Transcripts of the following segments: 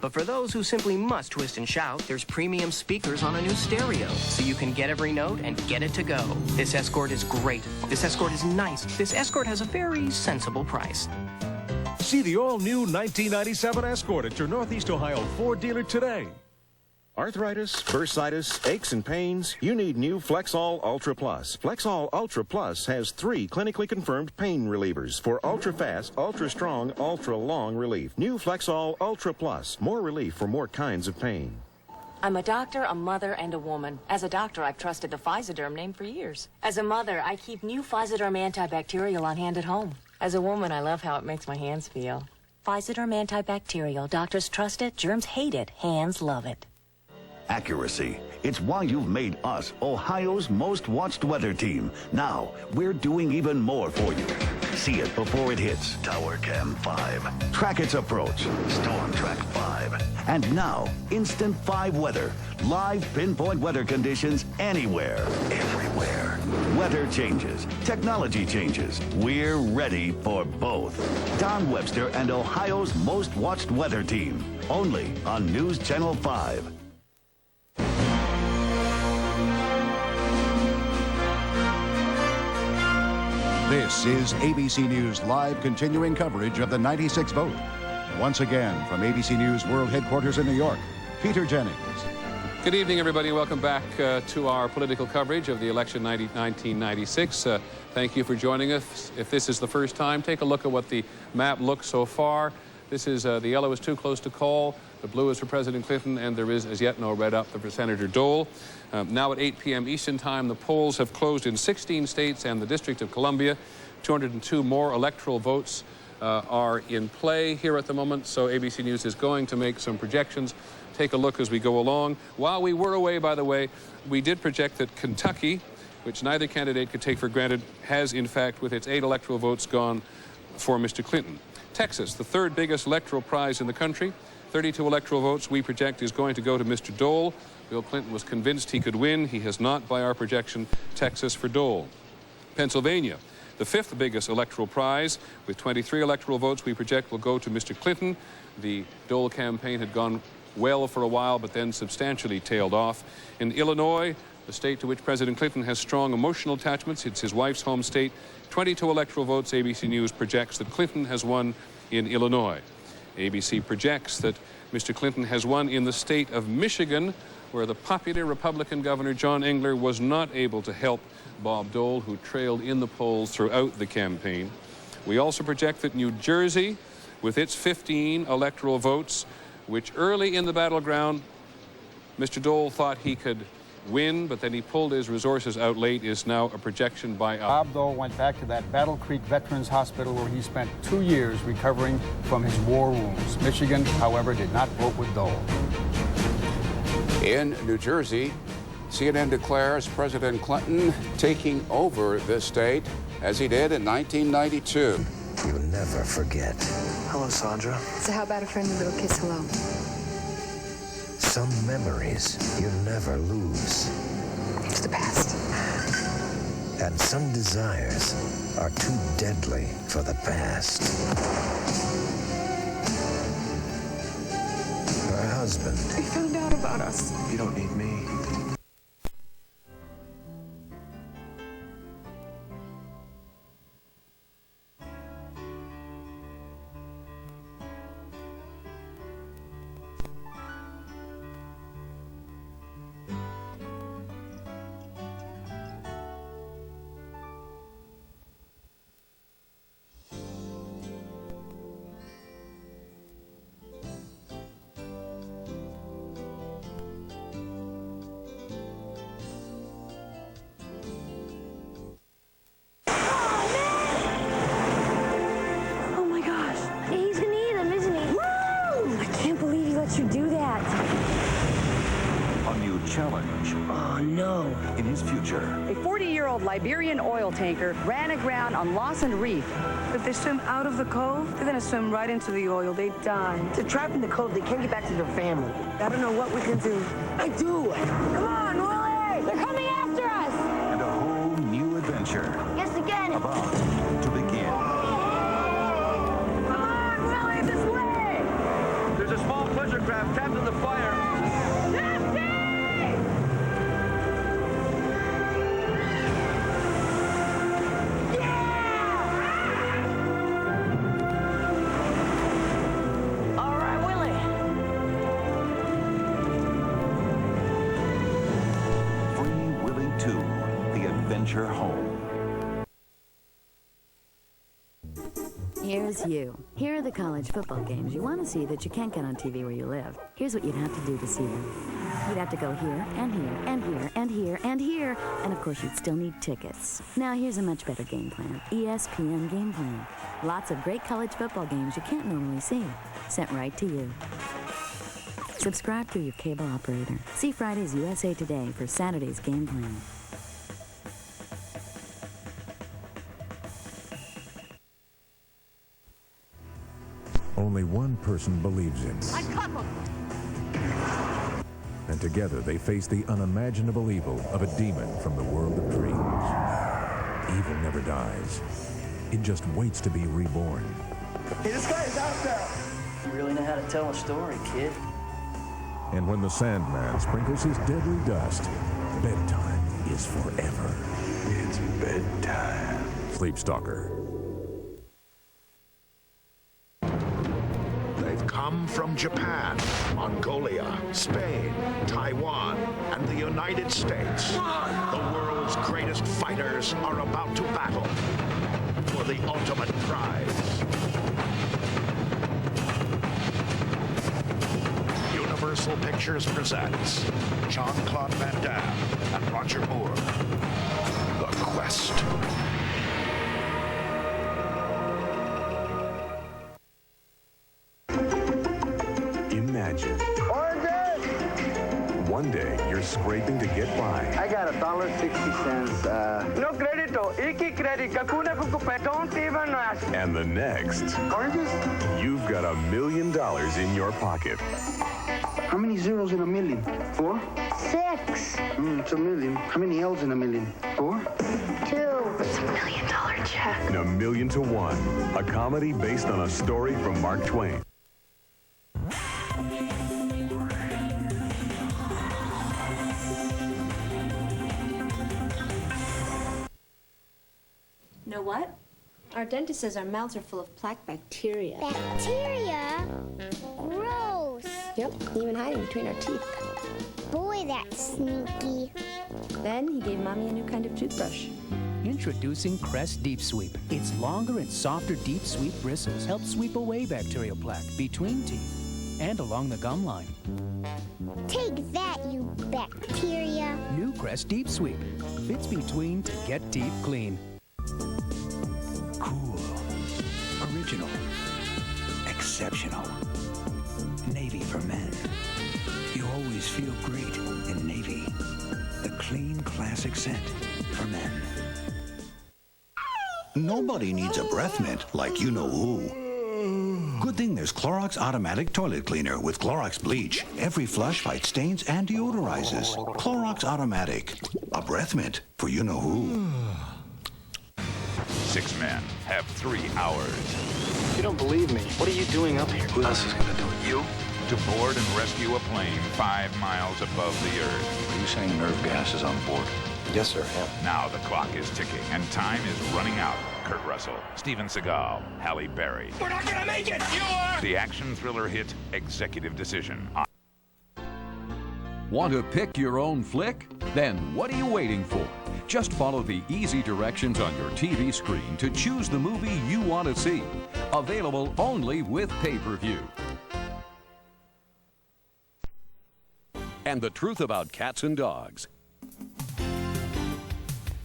But for those who simply must twist and shout, there's premium speakers on a new stereo, so you can get every note and get it to go. This Escort is great. This Escort is nice. This Escort has a very sensible price. See the all-new 1997 Escort at your Northeast Ohio Ford dealer today. Arthritis, bursitis, aches and pains, you need new Flexall Ultra Plus. Flexall Ultra Plus has 3 clinically confirmed pain relievers for ultra-fast, ultra-strong, ultra-long relief. New Flexall Ultra Plus, more relief for more kinds of pain. I'm a doctor, a mother, and a woman. As a doctor, I've trusted the Physoderm name for years. As a mother, I keep new Physoderm antibacterial on hand at home. As a woman, I love how it makes my hands feel. Physoderm antibacterial. Doctors trust it, germs hate it, hands love it. Accuracy. It's why you've made us Ohio's most watched weather team. Now, we're doing even more for you. See it before it hits. Tower Cam 5. Track its approach. Storm Track 5. And now, Instant 5 weather. Live pinpoint weather conditions anywhere, everywhere. Weather changes. Technology changes. We're ready for both. Don Webster and Ohio's most watched weather team. Only on News Channel 5. This is ABC News live continuing coverage of the 96 vote. Once again from ABC News World Headquarters in New York, Peter Jennings. Good evening, everybody. Welcome back to our political coverage of the election 1996. Thank you for joining us. If this is the first time, take a look at what the map looks so far. This is the yellow is too close to call. The blue is for President Clinton, and there is as yet no red up for Senator Dole. Now at 8 p.m. Eastern Time, the polls have closed in 16 states and the District of Columbia. 202 more electoral votes are in play here at the moment, so ABC News is going to make some projections. Take a look as we go along. While we were away, by the way, we did project that Kentucky, which neither candidate could take for granted, has in fact, with its 8 electoral votes, gone for Mr. Clinton. Texas, the 3rd biggest electoral prize in the country, 32 electoral votes we project is going to go to Mr. Dole. Bill Clinton was convinced he could win. He has not, by our projection. Texas for Dole. Pennsylvania, the 5th biggest electoral prize, with 23 electoral votes we project will go to Mr. Clinton. The Dole campaign had gone well for a while, but then substantially tailed off. In Illinois, the state to which President Clinton has strong emotional attachments, it's his wife's home state, 22 electoral votes. ABC News projects that Clinton has won in Illinois. ABC projects that Mr. Clinton has won in the state of Michigan, where the popular Republican Governor John Engler was not able to help Bob Dole, who trailed in the polls throughout the campaign. We also project that New Jersey, with its 15 electoral votes, which early in the battleground, Mr. Dole thought he could win, but then he pulled his resources out late, is now a projection by Bob Dole went back to that Battle Creek Veterans Hospital where he spent 2 years recovering from his war wounds. Michigan, however, did not vote with Dole. In New Jersey, CNN declares President Clinton taking over this state as he did in 1992. You'll never forget. Hello, Sandra. So how about a friendly little kiss hello? Some memories you'll never lose. It's the past. And some desires are too deadly for the past. Her husband. He found out about us. You don't need me. Challenge. Oh, no. In his future. A 40-year-old Liberian oil tanker ran aground on Lawson Reef. If they swim out of the cove, they're going to swim right into the oil. They die. They're trapped in the cove. They can't get back to their family. I don't know what we can do. I do. Come on, Willie! They're coming after us! And a whole new adventure. Yes, again. About to begin. Come on, Willie, this way! There's a small pleasure craft captain the fire. All right, Willie. Free Willy 2, The Adventure Home. Here's you. Here are the college football games you want to see that you can't get on TV where you live. Here's what you'd have to do to see them. You'd have to go here, and here, and here, and here, and here, and of course you'd still need tickets. Now here's a much better game plan. ESPN Game Plan. Lots of great college football games you can't normally see. Sent right to you. Subscribe through your cable operator. See Friday's USA Today for Saturday's game plan. Only one person believes in. I caught him! And together they face the unimaginable evil of a demon from the world of dreams. Evil never dies. It just waits to be reborn. Hey, this guy is out there. You really know how to tell a story, kid. And when the Sandman sprinkles his deadly dust, bedtime is forever. It's bedtime. Sleepstalker. They've come from Japan, Mongolia, Spain, Taiwan, and the United States. The world's greatest fighters are about to battle for the ultimate prize. Universal Pictures presents Jean-Claude Van Damme and Roger Moore. The Quest. Imagine. One day, you're scraping to get by. I got $1.60. No credito. Iki credit. Kakuna kukupe. Don't even ask. And the next, Oranges? you've got $1 million in your pocket. How many zeros in a million? 4? 6. It's a million. How many L's in a million? 4? 2. It's $1 million check. And $1 million to 1. A comedy based on a story from Mark Twain. Know what? Our dentist says our mouths are full of plaque bacteria. Bacteria? Gross. Yep, even hiding between our teeth. Boy, that's sneaky. Then he gave Mommy a new kind of toothbrush. Introducing Crest Deep Sweep. Its longer and softer deep sweep bristles help sweep away bacterial plaque between teeth and along the gum line. Take that, you bacteria. New Crest Deep Sweep. Fits between to get teeth clean. Cool. Original. Exceptional. Navy for men. You always feel great in Navy. The clean, classic scent for men. Nobody needs a breath mint like you-know-who. Good thing there's Clorox Automatic Toilet Cleaner with Clorox Bleach. Every flush fights stains and deodorizes. Clorox Automatic. A breath mint for you-know-who. 6 men have 3 hours. You don't believe me. What are you doing up here? Who else is going to do it? You? To board and rescue a plane 5 miles above the Earth. Are you saying nerve gas is on board? Yes, sir, I am. Now the clock is ticking and time is running out. Kurt Russell, Steven Seagal, Halle Berry. We're not gonna make it! You are! The action thriller hit Executive Decision. Want to pick your own flick? Then what are you waiting for? Just follow the easy directions on your TV screen to choose the movie you want to see. Available only with pay-per-view. And the truth about cats and dogs.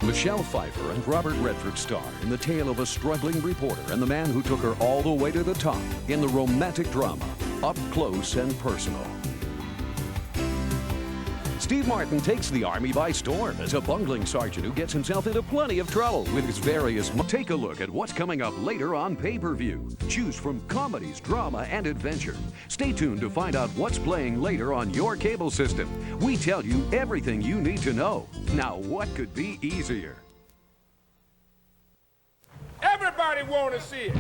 Michelle Pfeiffer and Robert Redford star in the tale of a struggling reporter and the man who took her all the way to the top in the romantic drama, Up Close and Personal. Steve Martin takes the Army by storm as a bungling sergeant who gets himself into plenty of trouble with his various... Take a look at what's coming up later on pay-per-view. Choose from comedies, drama, and adventure. Stay tuned to find out what's playing later on your cable system. We tell you everything you need to know. Now, what could be easier? Everybody want to see it.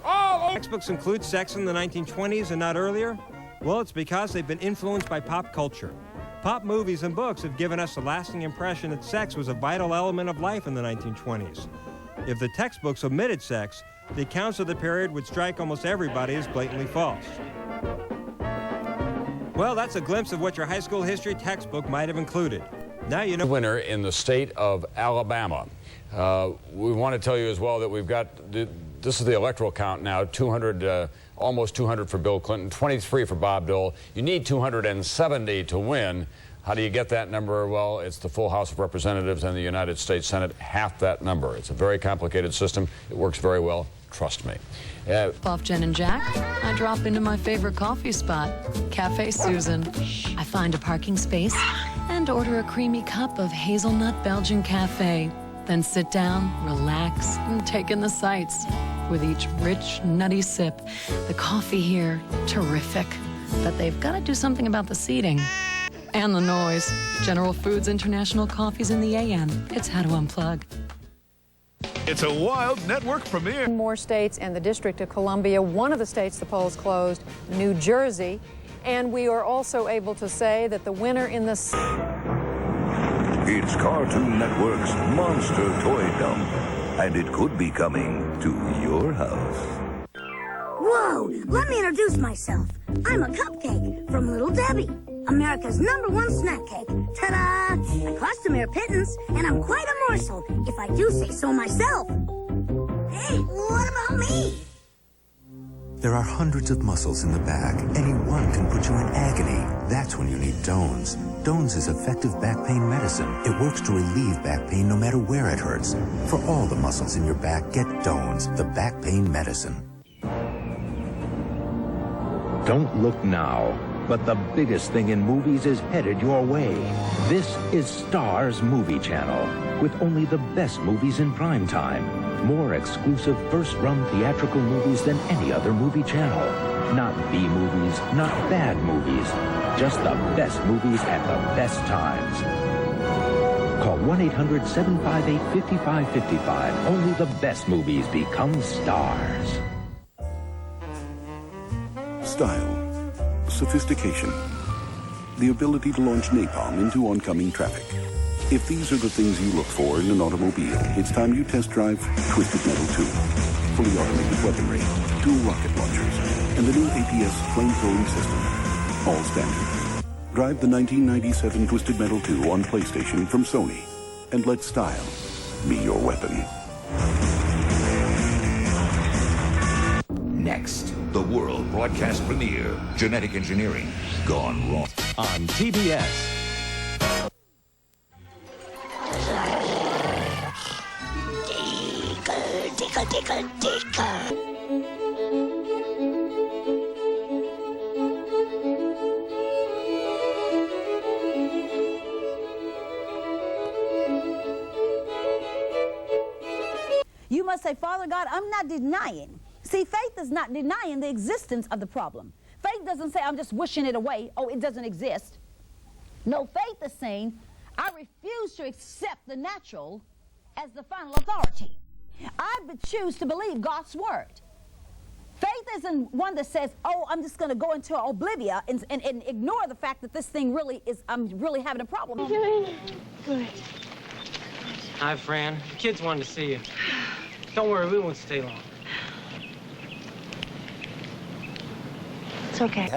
All textbooks include sex in the 1920s and not earlier. Well, it's because they've been influenced by pop culture. Pop movies and books have given us a lasting impression that sex was a vital element of life in the 1920s. If the textbooks omitted sex, the accounts of the period would strike almost everybody as blatantly false. Well, that's a glimpse of what your high school history textbook might have included. Now you know. Winner in the state of Alabama. We want to tell you as well that we've got, this is the electoral count now, 200, almost 200 for Bill Clinton, 23 for Bob Dole. You need 270 to win. How do you get that number? Well, it's the full House of Representatives and the United States Senate, half that number. It's a very complicated system. It works very well. Trust me. Off Jen and Jack, I drop into my favorite coffee spot, Cafe Susan. I find a parking space and order a creamy cup of hazelnut Belgian cafe. Then sit down, relax, and take in the sights. With each rich, nutty sip, the coffee here, terrific. But they've got to do something about the seating. And the noise. General Foods International Coffees in the AM. It's how to unplug. It's a wild network premiere. More states and the District of Columbia. One of the states the polls closed, New Jersey. And we are also able to say that the winner in the... It's Cartoon Network's Monster Toy Dump. And it could be coming to your house. Whoa! Let me introduce myself. I'm a cupcake from Little Debbie, America's #1 snack cake. Ta-da! I cost a mere pittance, and I'm quite a morsel, if I do say so myself. Hey, what about me? There are hundreds of muscles in the back. Any one can put you in agony. That's when you need Dones. Dones is effective back pain medicine. It works to relieve back pain no matter where it hurts. For all the muscles in your back, get Dones, the back pain medicine. Don't look now, but the biggest thing in movies is headed your way. This is Starz Movie Channel, with only the best movies in prime time. More exclusive first-run theatrical movies than any other movie channel. Not B movies, not bad movies. Just the best movies at the best times. Call 1-800-758-5555. Only the best movies become stars. Style, sophistication, the ability to launch napalm into oncoming traffic. If these are the things you look for in an automobile, it's time you test drive Twisted Metal 2. Fully automated weaponry, dual rocket launchers, and the new APS flamethrowing system. All standard. Drive the 1997 Twisted Metal 2 on PlayStation from Sony, and let style be your weapon. Next, the world broadcast premiere, Genetic Engineering, Gone Wrong. On TBS. Tickle, tickle, tickle. You must say, Father God, I'm not denying. See, faith is not denying the existence of the problem. Faith doesn't say, I'm just wishing it away. Oh, it doesn't exist. No, faith is saying, I refuse to accept the natural as the final authority. I choose to believe God's word. Faith isn't one that says, oh, I'm just going to go into oblivion and ignore the fact that this thing really is, I'm really having a problem. How are you doing? Good. Hi, Fran. The kids wanted to see you. Don't worry, we won't stay long. It's okay.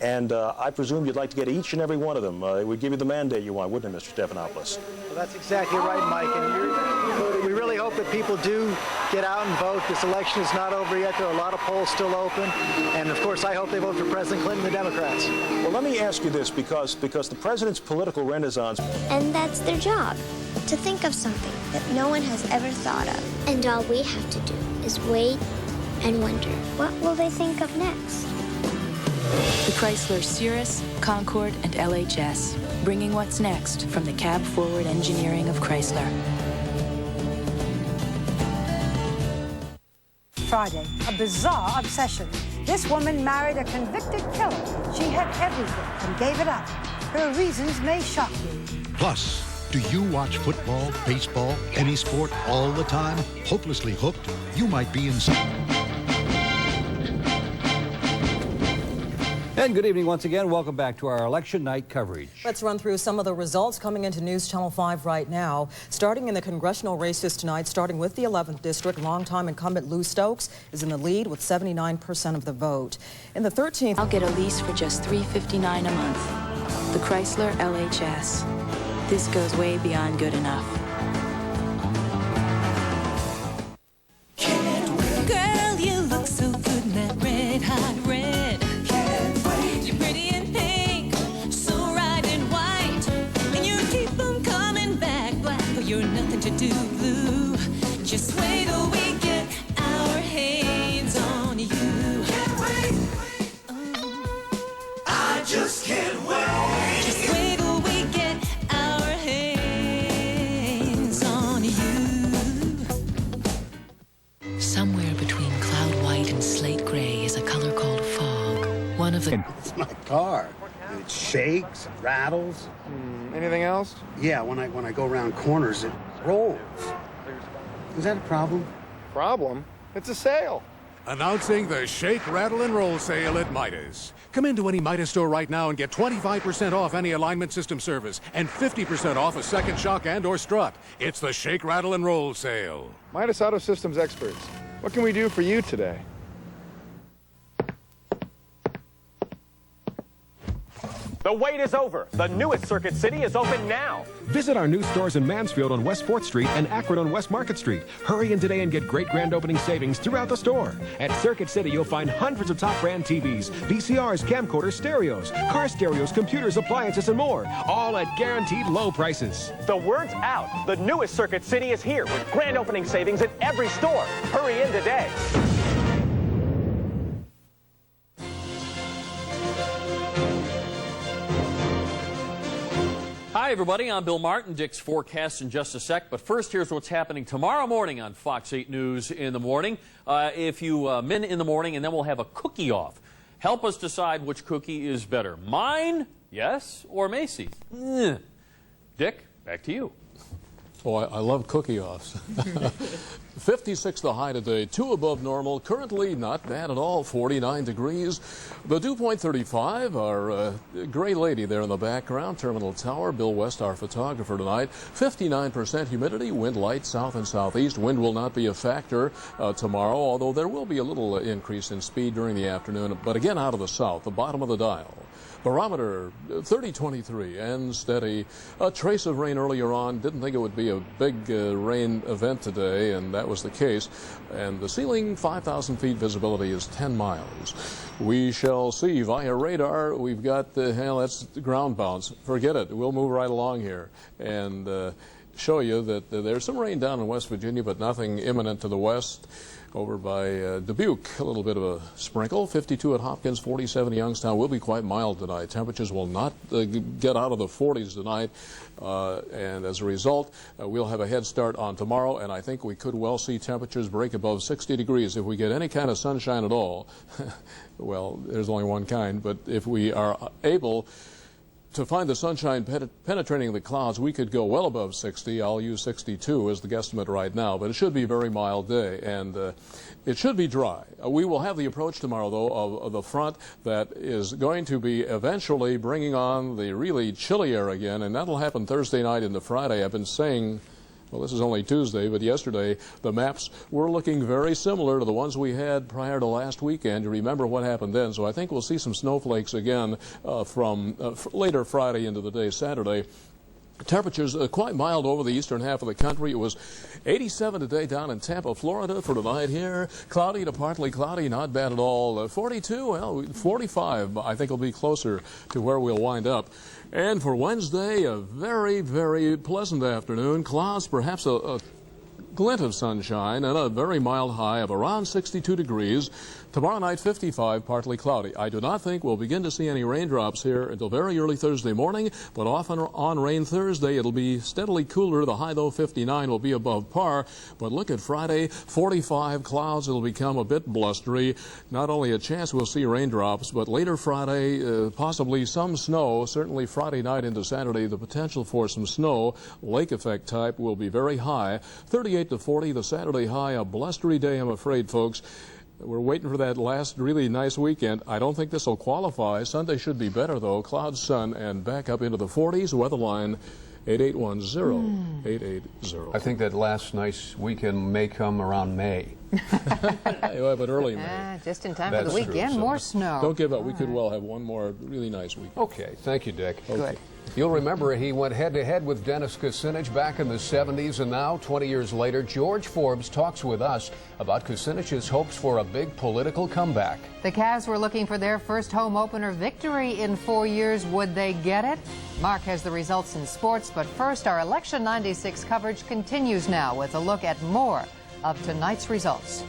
And I presume you'd like to get each and every one of them. It would give you the mandate you want, wouldn't it, Mr. Stephanopoulos? Well, that's exactly right, Mike. And we really hope that people do get out and vote. This election is not over yet. There are a lot of polls still open. And, of course, I hope they vote for President Clinton and the Democrats. Well, let me ask you this, because the president's political renaissance... And that's their job, to think of something that no one has ever thought of. And all we have to do is wait and wonder, what will they think of next? The Chrysler Cirrus, Concorde, and LHS, bringing what's next from the cab-forward engineering of Chrysler. Friday, a bizarre obsession. This woman married a convicted killer. She had everything and gave it up. Her reasons may shock you. Plus, do you watch football, baseball, any sport all the time? Hopelessly hooked? You might be in some... And good evening once again. Welcome back to our election night coverage. Let's run through some of the results coming into News Channel 5 right now. Starting in the congressional races tonight, starting with the 11th District, longtime incumbent Lou Stokes is in the lead with 79% of the vote. In the 13th... I'll get a lease for just $359 a month. The Chrysler LHS. This goes way beyond good enough. Girl, you look so good in that red, hot red. Can't wait. You're pretty in pink, so right in white. And you keep them coming back black, but you're nothing to do blue. Just wait till we get our hands on you. Can't wait. I just can't wait. Just wait till we get our hands on you. Somewhere between cloud white and slate gray is a color called fog. One of the... It's my car. It shakes, it rattles. Anything else? Yeah, when I go around corners, it rolls. Is that a problem? Problem? It's a sale. Announcing the Shake, Rattle, and Roll sale at Midas. Come into any Midas store right now and get 25% off any alignment system service and 50% off a second shock and or strut. It's the Shake, Rattle, and Roll sale. Midas Auto Systems experts. What can we do for you today? The wait is over. The newest Circuit City is open now. Visit our new stores in Mansfield on West 4th Street and Akron on West Market Street. Hurry in today and get great grand opening savings throughout the store. At Circuit City, you'll find hundreds of top brand TVs, VCRs, camcorders, stereos, car stereos, computers, appliances, and more. All at guaranteed low prices. The word's out. The newest Circuit City is here with grand opening savings at every store. Hurry in today. Hi, everybody. I'm Bill Martin. Dick's forecast in just a sec. But first, here's what's happening tomorrow morning on Fox 8 News in the morning. If you min in the morning, and then we'll have a cookie off. Help us decide which cookie is better. Mine, yes, or Macy's? Dick, back to you. Oh, I love cookie-offs. 56 the high today, 2 above normal. Currently not bad at all, 49 degrees. The dew point 35, our gray lady there in the background, Terminal Tower. Bill West, our photographer tonight. 59% humidity, wind light south and southeast. Wind will not be a factor tomorrow, although there will be a little increase in speed during the afternoon. But again, out of the south, the bottom of the dial. Barometer 3023 and steady. A trace of rain earlier on. Didn't think it would be a big rain event today, and that was the case. And the ceiling, 5,000 feet visibility, is 10 miles. We shall see via radar. We've got that's the ground bounce. Forget it. We'll move right along here and show you that there's some rain down in West Virginia, but nothing imminent to the west. Over by Dubuque, a little bit of a sprinkle. 52 at Hopkins, 47 at Youngstown. Will be quite mild tonight. Temperatures will not get out of the 40s tonight. And as a result, we'll have a head start on tomorrow. And I think we could well see temperatures break above 60 degrees if we get any kind of sunshine at all. Well, there's only one kind. But if we are able to find the sunshine penetrating the clouds, we could go well above 60. I'll use 62 as the guesstimate right now, but it should be a very mild day, and it should be dry. We will have the approach tomorrow, though, of the front that is going to be eventually bringing on the really chilly air again, and that'll happen Thursday night into Friday. I've been saying, well, this is only Tuesday, but yesterday the maps were looking very similar to the ones we had prior to last weekend. You remember what happened then, so I think we'll see some snowflakes again from later Friday into the day Saturday. Temperatures quite mild over the eastern half of the country. It was 87 today down in Tampa, Florida for tonight here. Cloudy to partly cloudy, not bad at all. 42, well, 45 I think will be closer to where we'll wind up. And for Wednesday, a very, very pleasant afternoon. Clouds, perhaps a glint of sunshine, and a very mild high of around 62 degrees. Tomorrow night, 55, partly cloudy. I do not think we'll begin to see any raindrops here until very early Thursday morning, but off and on rain Thursday. It'll be steadily cooler. The high, though, 59 will be above par. But look at Friday, 45 clouds. It'll become a bit blustery. Not only a chance we'll see raindrops, but later Friday, possibly some snow. Certainly Friday night into Saturday, the potential for some snow, lake effect type, will be very high. 38 to 40, the Saturday high, a blustery day, I'm afraid, folks. We're waiting for that last really nice weekend. I don't think this will qualify. Sunday should be better, though. Clouds, sun, and back up into the 40s. Weather line 8810-880. I think that last nice weekend may come around May. You'll have it early May. Just in time for the weekend. So more snow. Don't give up. We could well have one more really nice weekend. Okay. Thank you, Dick. Okay. Good. You'll remember he went head-to-head with Dennis Kucinich back in the 70s, and now, 20 years later, George Forbes talks with us about Kucinich's hopes for a big political comeback. The Cavs were looking for their first home opener victory in 4 years. Would they get it? Mark has the results in sports, but first, our Election 96 coverage continues now with a look at more of tonight's results.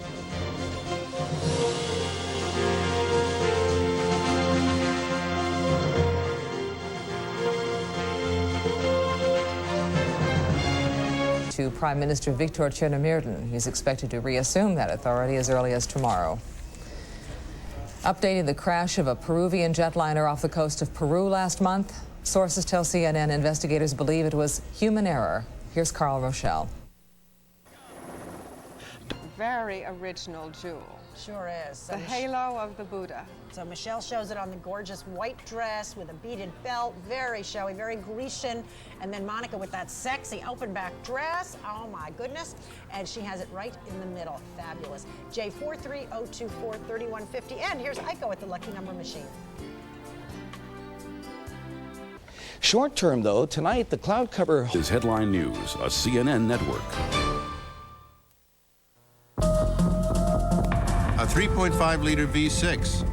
To Prime Minister Victor Chernomyrdin. He's expected to reassume that authority as early as tomorrow. Updating the crash of a Peruvian jetliner off the coast of Peru last month. Sources tell CNN investigators believe it was human error. Here's Carl Rochelle. Very original jewel. Sure is. The halo of the Buddha. So Michelle shows it on the gorgeous white dress with a beaded belt, very showy, very Grecian. And then Monica with that sexy open back dress. Oh my goodness. And she has it right in the middle. Fabulous. J430243150. And here's Iko with the lucky number machine. Short term, though, tonight the cloud cover is Headline News, a CNN network. A 3.5-liter V6,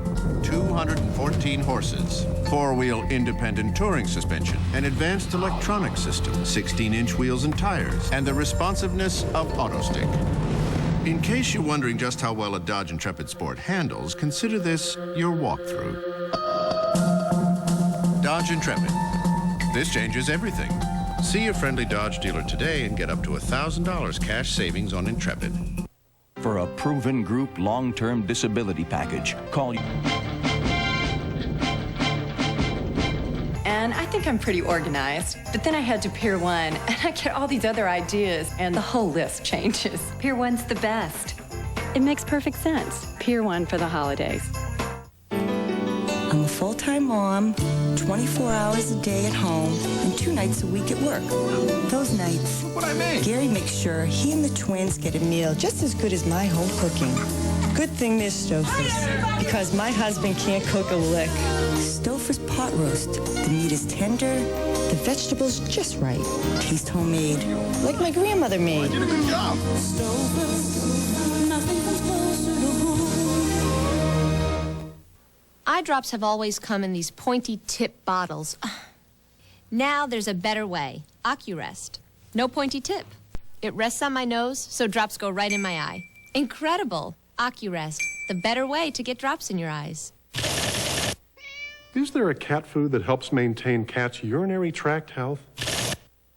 214 horses, four-wheel independent touring suspension, an advanced electronic system, 16-inch wheels and tires, and the responsiveness of AutoStick. In case you're wondering just how well a Dodge Intrepid Sport handles, consider this your walkthrough. Dodge Intrepid. This changes everything. See your friendly Dodge dealer today and get up to $1,000 cash savings on Intrepid. For a proven group long-term disability package, call you. And I think I'm pretty organized, but then I head to Pier 1 and I get all these other ideas and the whole list changes. Pier 1's the best. It makes perfect sense. Pier 1 for the holidays. I'm a full-time mom, 24 hours a day at home, and 2 nights a week at work. Those nights, Look what I made. Gary makes sure he and the twins get a meal just as good as my home cooking. Good thing there's Stouffer's, because my husband can't cook a lick. Stouffer's pot roast. The meat is tender, the vegetables just right. Taste homemade, like my grandmother made. You did a good job. Eye drops have always come in these pointy tip bottles. Now there's a better way. OcuRest. No pointy tip. It rests on my nose, so drops go right in my eye. Incredible. OcuRest. The better way to get drops in your eyes. Is there a cat food that helps maintain cats' urinary tract health?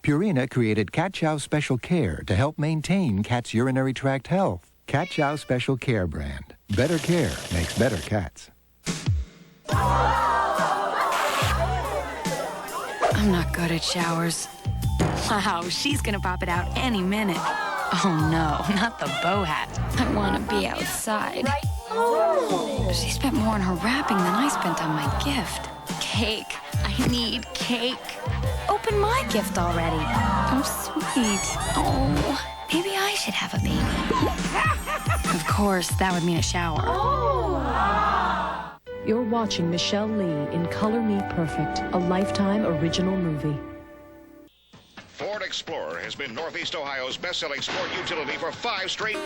Purina created Cat Chow Special Care to help maintain cats' urinary tract health. Cat Chow Special Care brand. Better care makes better cats. I'm not good at showers. Wow, she's gonna pop it out any minute. Oh no, not the bow hat. I wanna be outside. She spent more on her wrapping than I spent on my gift. Cake. I need cake. Open my gift already. Oh, sweet. Oh, maybe I should have a baby. Of course, that would mean a shower. You're watching Michelle Lee in Color Me Perfect, a Lifetime original movie. Ford Explorer has been Northeast Ohio's best-selling sport utility for 5 straight.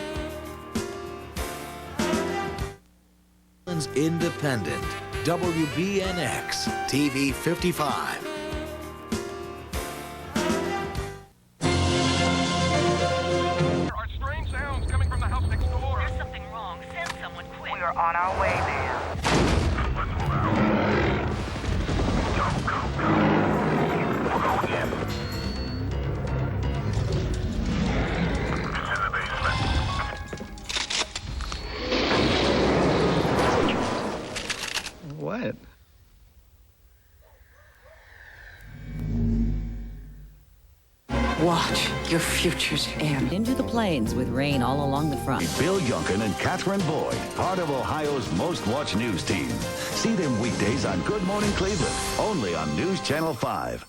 Independent, WBNX, TV 55. There are strange sounds coming from the house next door. There's something wrong. Send someone quick. We are on our way, man. What? Watch your futures end. Into the plains with rain all along the front. Bill Yunkin and Catherine Boyd, part of Ohio's most watched news team. See them weekdays on Good Morning Cleveland, only on News Channel 5.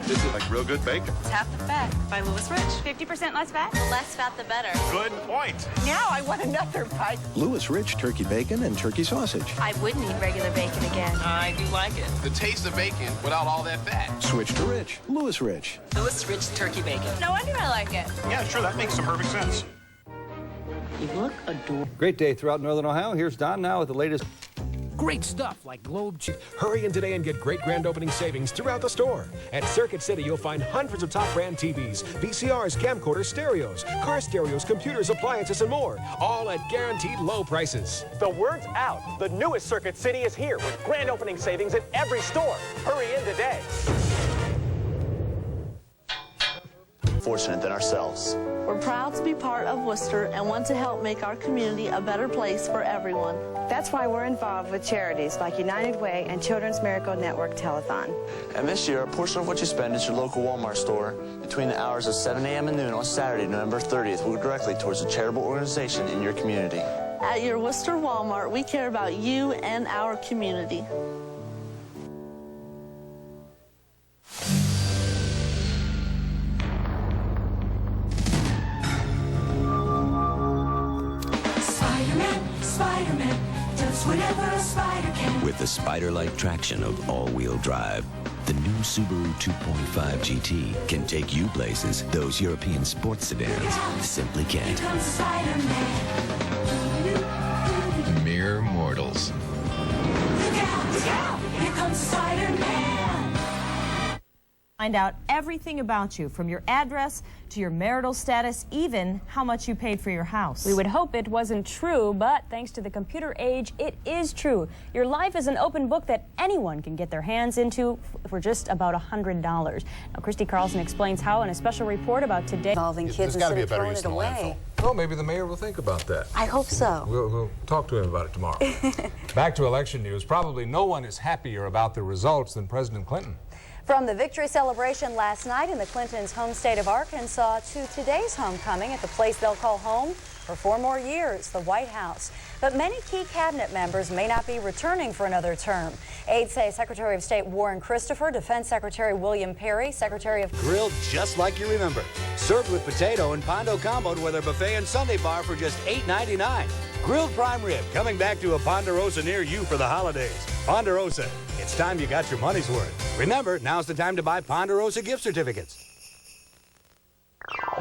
This is like real good bacon. It's half the fat by Louis Rich. 50% less fat? The less fat, the better. Good point. Now I want another bite. Louis Rich turkey bacon and turkey sausage. I wouldn't eat regular bacon again. I do like it. The taste of bacon without all that fat. Switch to Rich. Louis Rich. Louis Rich turkey bacon. No wonder I like it. Yeah, sure, that makes some perfect sense. You look adorable. Great day throughout Northern Ohio. Here's Don now with the latest. Great stuff like Globe Cheese. Hurry in today and get great grand opening savings throughout the store. At Circuit City, you'll find hundreds of top brand TVs, VCRs, camcorders, stereos, car stereos, computers, appliances, and more. All at guaranteed low prices. The word's out. The newest Circuit City is here with grand opening savings at every store. Hurry in today. Fortunate than ourselves. We're proud to be part of Worcester and want to help make our community a better place for everyone. That's why we're involved with charities like United Way and Children's Miracle Network Telethon. And this year, a portion of what you spend at your local Walmart store between the hours of 7 a.m. and noon on Saturday, November 30th, will go directly towards a charitable organization in your community. At your Worcester Walmart, we care about you and our community. Spider-Man does whatever a spider can. With the spider-like traction of all-wheel drive, the new Subaru 2.5 GT can take you places those European sports sedans simply can't. Here comes Spider-Man. Mere mortals. Look out! Here comes Spider-Man. Find out everything about you, from your address to your marital status, even how much you paid for your house. We would hope it wasn't true, but thanks to the computer age, it is true. Your life is an open book that anyone can get their hands into for just about $100. Now, Christy Carlson explains how in a special report about today. Involving kids instead of throwing it away. Well, maybe the mayor will think about that. I hope so. We'll talk to him about it tomorrow. Back to election news. Probably no one is happier about the results than President Clinton. From the victory celebration last night in the Clintons' home state of Arkansas to today's homecoming at the place they'll call home for 4 more years, the White House. But many key cabinet members may not be returning for another term. Aides say Secretary of State Warren Christopher, Defense Secretary William Perry, Secretary of... Grilled just like you remember. Served with potato and Pondo comboed with a buffet and Sunday bar for just $8.99. Grilled prime rib coming back to a Ponderosa near you for the holidays. Ponderosa, it's time you got your money's worth. Remember, now's the time to buy Ponderosa gift certificates.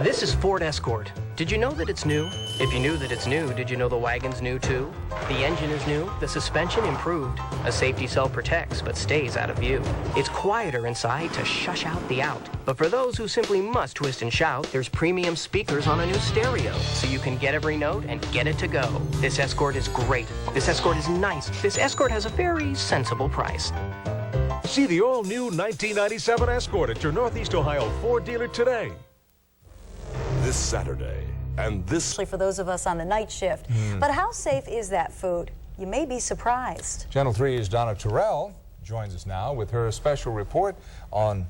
This is Ford Escort. Did you know that it's new? If you knew that it's new, did you know the wagon's new too? The engine is new, the suspension improved. A safety cell protects but stays out of view. It's quieter inside to shush out the out. But for those who simply must twist and shout, there's premium speakers on a new stereo, so you can get every note and get it to go. This Escort is great. This Escort is nice. This Escort has a very sensible price. See the all-new 1997 Escort at your Northeast Ohio Ford dealer today. This Saturday, and this... For those of us on the night shift. But how safe is that food? You may be surprised. Channel 3's Donna Terrell joins us now with her special report on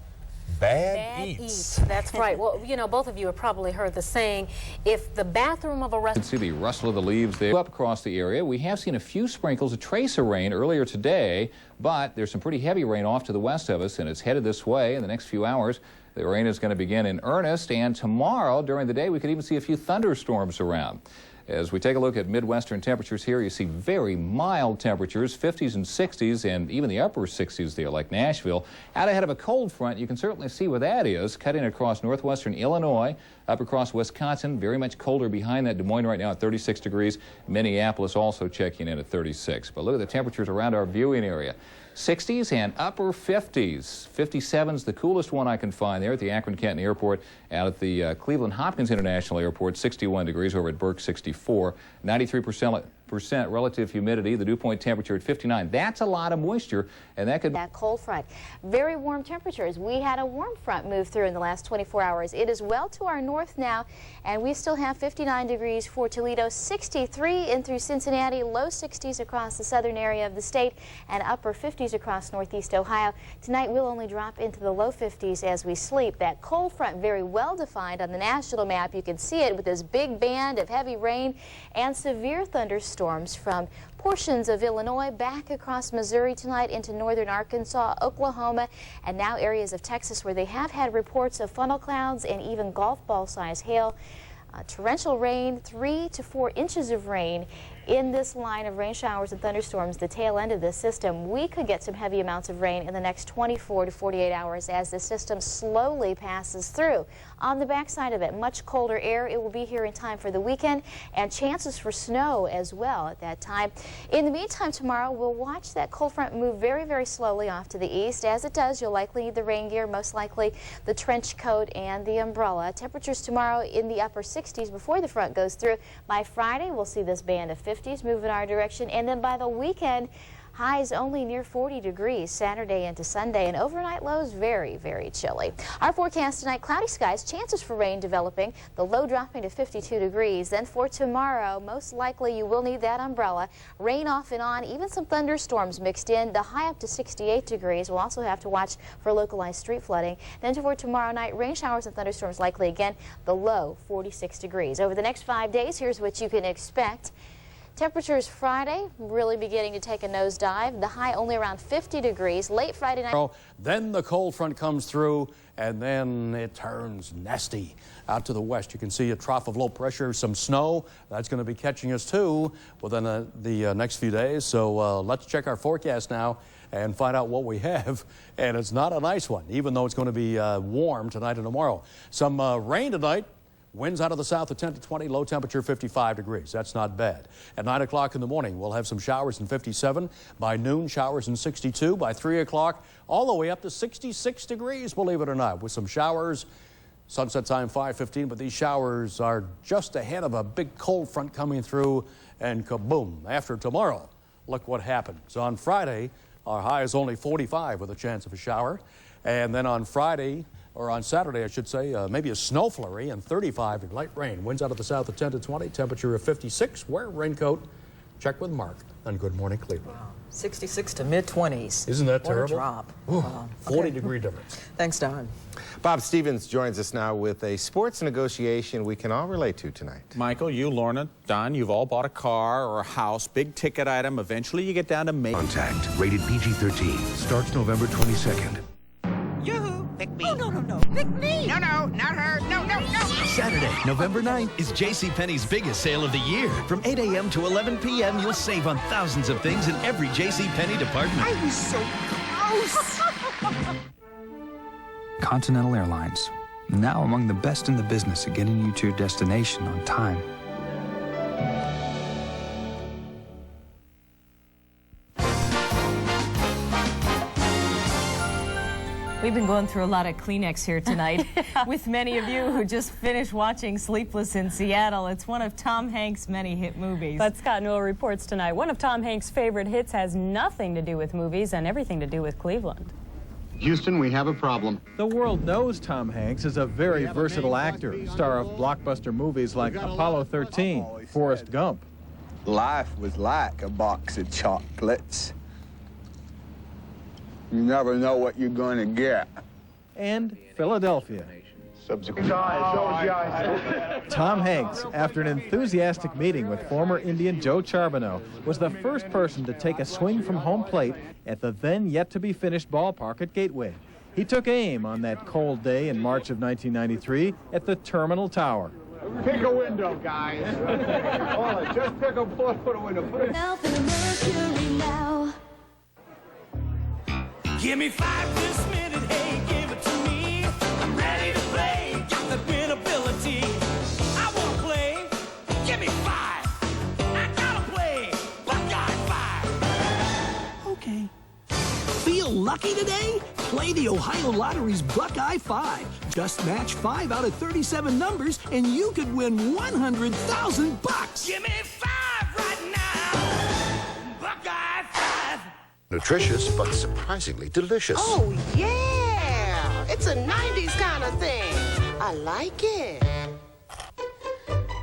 bad eats. That's right. Well, you know, both of you have probably heard the saying, if the bathroom of a restaurant... You can see the rustle of the leaves there up across the area. We have seen a few sprinkles, a trace of rain earlier today, but there's some pretty heavy rain off to the west of us, and it's headed this way in the next few hours. The rain is going to begin in earnest, and tomorrow during the day we could even see a few thunderstorms around. As we take a look at Midwestern temperatures here, you see very mild temperatures, 50s and 60s, and even the upper 60s there, like Nashville. Out ahead of a cold front, you can certainly see where that is, cutting across northwestern Illinois, up across Wisconsin, very much colder behind that. Des Moines right now at 36 degrees. Minneapolis also checking in at 36. But look at the temperatures around our viewing area. 60s and upper 50s. 57's the coolest one I can find there at the Akron-Canton Airport. Out at the Cleveland Hopkins International Airport, 61 degrees. Over at Burke, 64. 93% 60% relative humidity, the dew point temperature at 59. That's a lot of moisture, and that could... That cold front. Very warm temperatures. We had a warm front move through in the last 24 hours. It is well to our north now, and we still have 59 degrees for Toledo, 63 in through Cincinnati, low 60s across the southern area of the state, and upper 50s across northeast Ohio. Tonight we'll only drop into the low 50s as we sleep. That cold front very well defined on the national map. You can see it with this big band of heavy rain and severe thunderstorms from portions of Illinois back across Missouri tonight into northern Arkansas, Oklahoma, and now areas of Texas where they have had reports of funnel clouds and even golf ball size hail. Torrential rain, 3 to 4 inches of rain in this line of rain showers and thunderstorms, the tail end of this system. We could get some heavy amounts of rain in the next 24 to 48 hours as this system slowly passes through. On the backside of it, much colder air. It will be here in time for the weekend, and chances for snow as well at that time. In the meantime, tomorrow we'll watch that cold front move very, very slowly off to the east. As it does, you'll likely need the rain gear, most likely the trench coat and the umbrella. Temperatures tomorrow in the upper 60s before the front goes through. By Friday, we'll see this band of 50s move in our direction, and then by the weekend, highs only near 40 degrees Saturday into Sunday, and overnight lows very, very chilly. Our forecast tonight, cloudy skies, chances for rain developing, the low dropping to 52 degrees. Then for tomorrow, most likely you will need that umbrella. Rain off and on, even some thunderstorms mixed in, the high up to 68 degrees. We'll also have to watch for localized street flooding. Then for tomorrow night, rain showers and thunderstorms likely again, the low 46 degrees. Over the next 5 days, here's what you can expect. Temperatures Friday really beginning to take a nosedive. The high only around 50 degrees. Late Friday night. Then the cold front comes through, and then it turns nasty out to the west. You can see a trough of low pressure, some snow. That's going to be catching us too within the next few days. So let's check our forecast now and find out what we have. And it's not a nice one, even though it's going to be warm tonight and tomorrow. Some rain tonight. Winds out of the south at 10 to 20, low temperature 55 degrees. That's not bad. At 9 o'clock in the morning, we'll have some showers in 57. By noon, showers in 62. By 3 o'clock, all the way up to 66 degrees, believe it or not, with some showers. Sunset time 5:15, but these showers are just ahead of a big cold front coming through, and kaboom. After tomorrow, look what happens. On Friday, our high is only 45 with a chance of a shower. And then on Friday, or on Saturday, I should say, maybe a snow flurry and 35 in light rain. Winds out of the south at 10 to 20, temperature of 56. Wear a raincoat. Check with Mark on Good Morning Cleveland. Wow. 66 to mid-20s. Isn't that terrible? What a drop. Wow. 40-degree difference. Thanks, Don. Bob Stevens joins us now with a sports negotiation we can all relate to tonight. Michael, you, Lorna, Don, you've all bought a car or a house, big ticket item. Eventually you get down to Contact, rated PG-13, starts November 22nd. Yoo-hoo! Pick me. Oh, no. Pick me. No, not her. No. Saturday, November 9th is JCPenney's biggest sale of the year. From 8 a.m. to 11 p.m., you'll save on thousands of things in every JCPenney department. I was so close. Continental Airlines, now among the best in the business at getting you to your destination on time. We've been going through a lot of Kleenex here tonight with many of you who just finished watching Sleepless in Seattle. It's one of Tom Hanks' many hit movies. But Scott Newell reports tonight, one of Tom Hanks' favorite hits has nothing to do with movies and everything to do with Cleveland. Houston, we have a problem. The world knows Tom Hanks is a very versatile actor, star of blockbuster movies like Apollo 13, Forrest Gump. Life was like a box of chocolates. You never know what you're going to get. And Philadelphia. Subsequent. Tom Hanks, after an enthusiastic meeting with former Indian Joe Charbonneau, was the first person to take a swing from home plate at the then yet-to-be-finished ballpark at Gateway. He took aim on that cold day in March of 1993 at the Terminal Tower. Pick a window, guys. Just pick a window. Mercury now. Give me 5 this minute, hey, give it to me. I'm ready to play, got the winnability. I wanna play, give me 5. I gotta play, Buckeye 5. Okay. Feel lucky today? Play the Ohio Lottery's Buckeye 5. Just match 5 out of 37 numbers, and you could win $100,000. Give me 5 right now. Nutritious, but surprisingly delicious. Oh, yeah! It's a 90s kind of thing. I like it.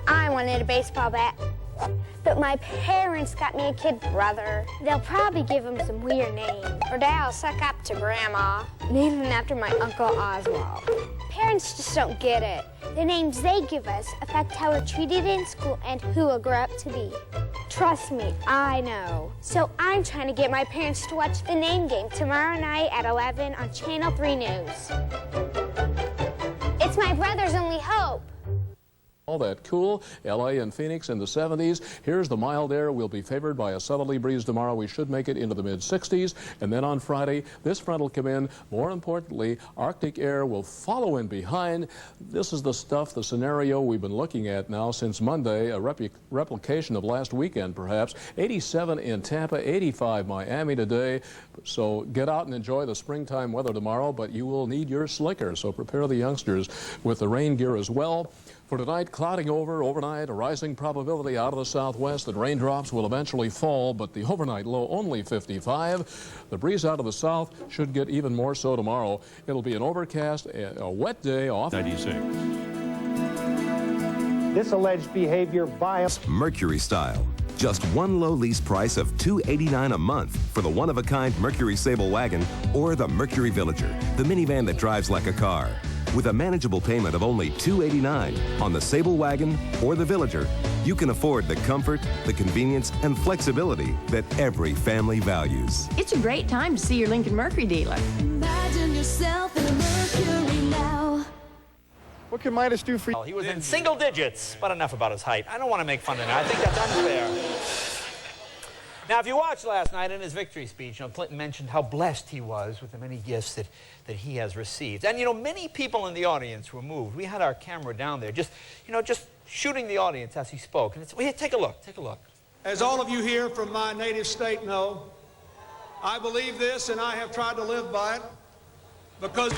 I wanted a baseball bat, but my parents got me a kid brother. They'll probably give him some weird name. Or Dad'll suck up to Grandma, name him after my Uncle Oswald. Parents just don't get it. The names they give us affect how we're treated in school and who we'll grow up to be. Trust me, I know. So I'm trying to get my parents to watch the name game tomorrow night at 11 on Channel 3 News. It's my brother's only hope. All that cool, LA and Phoenix in the 70s. Here's the mild air. We'll be favored by a southerly breeze tomorrow. We should make it into the mid-60s. And then on Friday, this front will come in. More importantly, Arctic air will follow in behind. This is the stuff, the scenario we've been looking at now since Monday, a replication of last weekend perhaps. 87 in Tampa, 85 Miami today. So get out and enjoy the springtime weather tomorrow, but you will need your slicker. So prepare the youngsters with the rain gear as well. For tonight, clouding over overnight, a rising probability out of the southwest, and raindrops will eventually fall, but the overnight low only 55. The breeze out of the south should get even more so tomorrow. It'll be an overcast, a wet day off 96. This alleged behavior violates Mercury style. Just one low lease price of $289 a month for the one-of-a-kind Mercury Sable wagon or the Mercury Villager, the minivan that drives like a car. With a manageable payment of only $289 on the Sable wagon or the Villager, you can afford the comfort, the convenience, and flexibility that every family values. It's a great time to see your Lincoln Mercury dealer. Imagine yourself in a Mercury now. What can Midas do for you? He was in single digits, but enough about his height. I don't want to make fun of him. I think that's unfair. Now, if you watched last night in his victory speech, Clinton mentioned how blessed he was with the many gifts that he has received. And, many people in the audience were moved. We had our camera down there, just shooting the audience as he spoke. And take a look, take a look. As all of you here from my native state know, I believe this and I have tried to live by it because...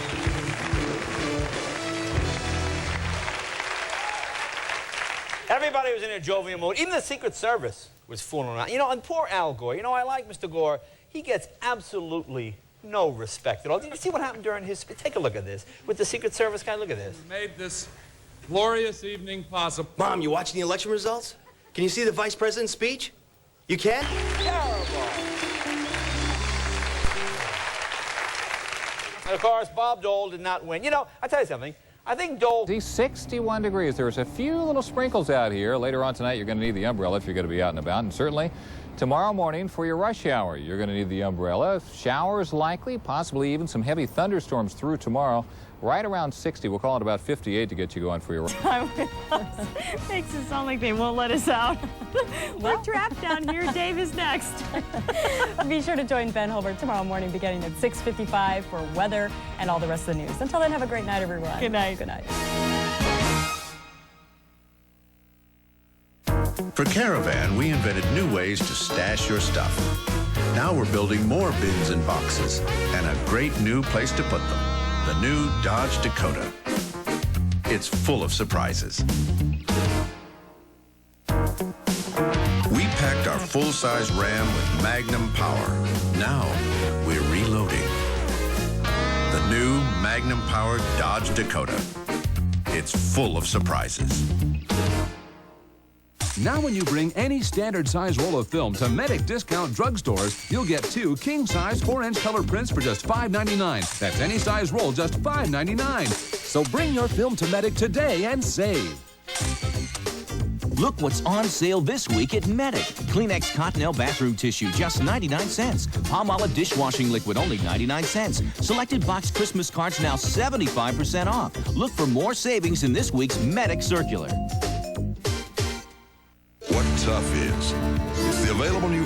Everybody was in a jovial mood. Even the Secret Service was fooling around. And poor Al Gore. I like Mr. Gore. He gets absolutely no respect at all. Did you see what happened during his speech? Take a look at this. With the Secret Service guy, look at this. Made this glorious evening possible. Mom, you watching the election results? Can you see the Vice President's speech? You can? Terrible. And of course, Bob Dole did not win. I'll tell you something. I think Dole... 61 degrees. There's a few little sprinkles out here. Later on tonight, you're going to need the umbrella if you're going to be out and about. And certainly tomorrow morning for your rush hour, you're going to need the umbrella. Showers likely, possibly even some heavy thunderstorms through tomorrow. Right around 60. We'll call it about 58 to get you going for your Time with us makes it sound like they won't let us out. We're trapped down here. Dave is next. Be sure to join Ben Holbert tomorrow morning beginning at 6:55 for weather and all the rest of the news. Until then, have a great night, everyone. Good night. Good night. For Caravan, we invented new ways to stash your stuff. Now we're building more bins and boxes and a great new place to put them. The new Dodge Dakota. It's full of surprises. We packed our full-size Ram with Magnum power. Now we're reloading. The new Magnum-powered Dodge Dakota. It's full of surprises. Now when you bring any standard size roll of film to Medic discount drugstores, you'll get 2 king-size 4-inch color prints for just $5.99. That's any size roll, just $5.99. So bring your film to Medic today and save. Look what's on sale this week at Medic. Kleenex Cottonelle bathroom tissue, just 99 cents. Palmolive dishwashing liquid, only 99 cents. Selected box Christmas cards now 75% off. Look for more savings in this week's Medic Circular. What tough is the available new...